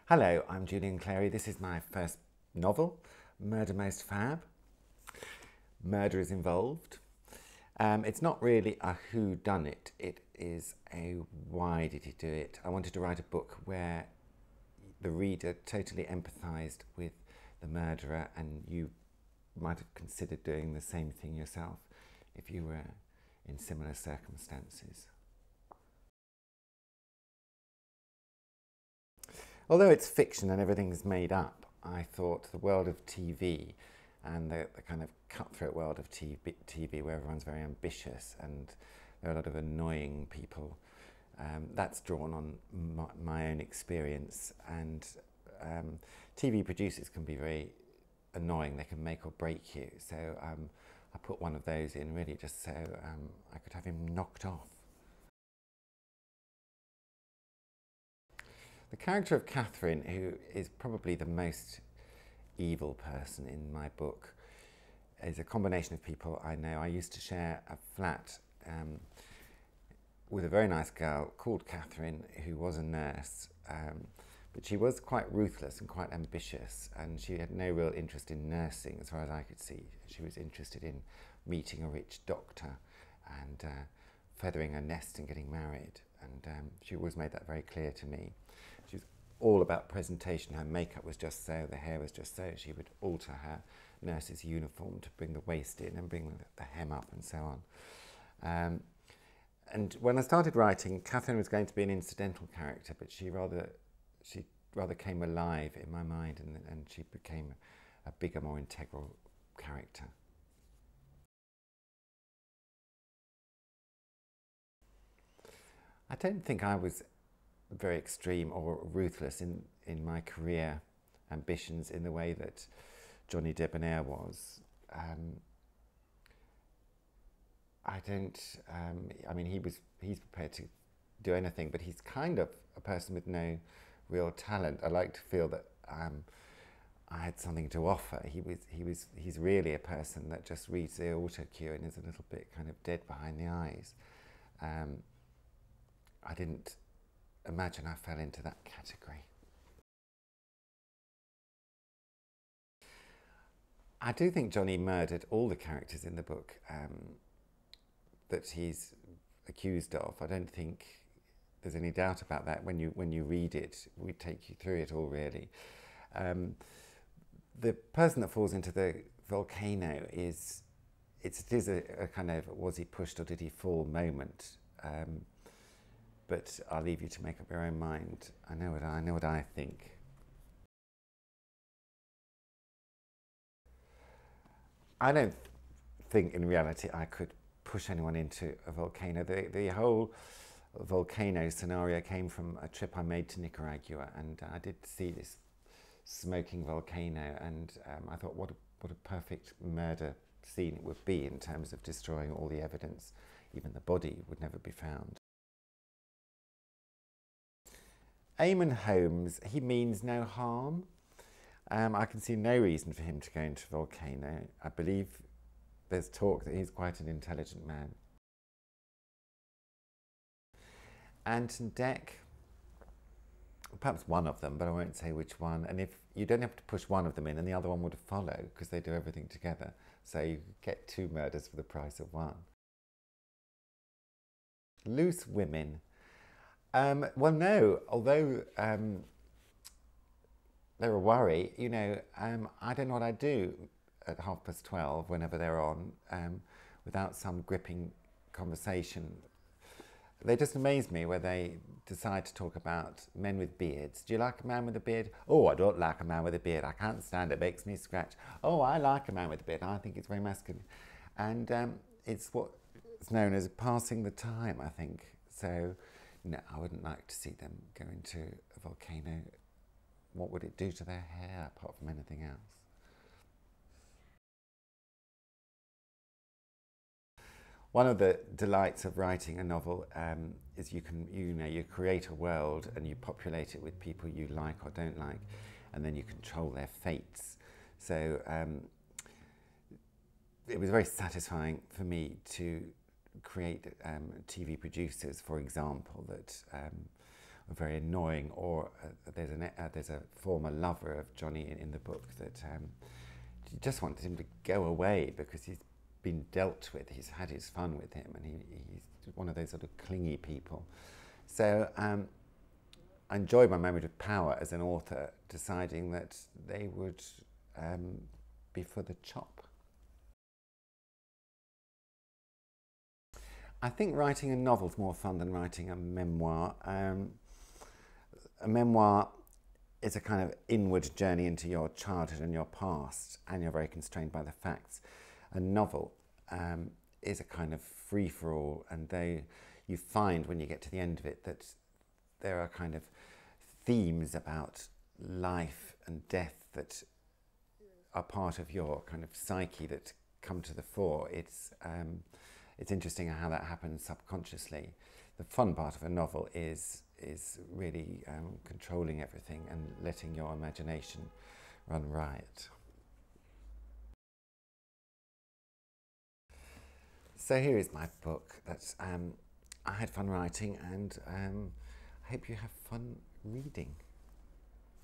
Hello, I'm Julian Clary. This is my first novel, Murder Most Fab. Murder is involved. It's not really a whodunit, it is a why did he do it. I wanted to write a book where the reader totally empathised with the murderer and you might have considered doing the same thing yourself if you were in similar circumstances. Although it's fiction and everything's made up, I thought the world of TV and the kind of cutthroat world of TV where everyone's very ambitious and there are a lot of annoying people, that's drawn on my own experience, and TV producers can be very annoying. They can make or break you. So I put one of those in really just so I could have him knocked off. The character of Catherine, who is probably the most evil person in my book, is a combination of people I know. I used to share a flat with a very nice girl called Catherine, who was a nurse, but she was quite ruthless and quite ambitious, and she had no real interest in nursing as far as I could see. She was interested in meeting a rich doctor and feathering a nest and getting married, and she always made that very clear to me. She was all about presentation. Her makeup was just so, the hair was just so. She would alter her nurse's uniform to bring the waist in and bring the hem up and so on. And when I started writing, Catherine was going to be an incidental character, but she rather came alive in my mind, and she became a bigger, more integral character. I don't think I was very extreme or ruthless in my career ambitions in the way that Johnny Debonair was. I mean, he's prepared to do anything, but he's kind of a person with no real talent. I like to feel that I had something to offer. He's really a person that just reads the auto cue and is a little bit kind of dead behind the eyes. I didn't imagine I fell into that category. I do think Johnny murdered all the characters in the book that he's accused of. I don't think there's any doubt about that. When you read it, we take you through it all, really. The person that falls into the volcano is a kind of was he pushed or did he fall moment. But I'll leave you to make up your own mind. I know what I think. I don't think in reality I could push anyone into a volcano. The whole volcano scenario came from a trip I made to Nicaragua, and I did see this smoking volcano, and I thought what a perfect murder scene it would be in terms of destroying all the evidence. Even the body would never be found. Eamonn Holmes, he means no harm. I can see no reason for him to go into a volcano. I believe there's talk that he's quite an intelligent man. Ant and Dec, perhaps one of them, but I won't say which one. And if you don't have to push one of them in, and the other one would follow because they do everything together. So you get two murders for the price of one. Loose women. Well, no, although they're a worry, you know, I don't know what I'd do at 12:30 whenever they're on without some gripping conversation. They just amaze me where they decide to talk about men with beards. Do you like a man with a beard? Oh, I don't like a man with a beard. I can't stand it. It makes me scratch. Oh, I like a man with a beard. I think it's very masculine. And it's what's known as passing the time, I think. So, no, I wouldn't like to see them go into a volcano. What would it do to their hair apart from anything else? One of the delights of writing a novel is you create a world and you populate it with people you like or don't like, and then you control their fates. So it was very satisfying for me to create TV producers, for example, that very annoying, or there's a former lover of Johnny in the book that you just wanted him to go away because he's been dealt with, he's had his fun with him, and he's one of those sort of clingy people. So I enjoyed my moment of power as an author, deciding that they would be for the chop. I think writing a novel is more fun than writing a memoir. A memoir is a kind of inward journey into your childhood and your past, and you're very constrained by the facts. A novel is a kind of free-for-all, and you find when you get to the end of it that there are kind of themes about life and death that are part of your kind of psyche that come to the fore. It's interesting how that happens subconsciously. The fun part of a novel is really controlling everything and letting your imagination run riot. So here is my book that I had fun writing, and I hope you have fun reading.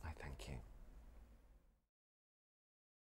I thank you.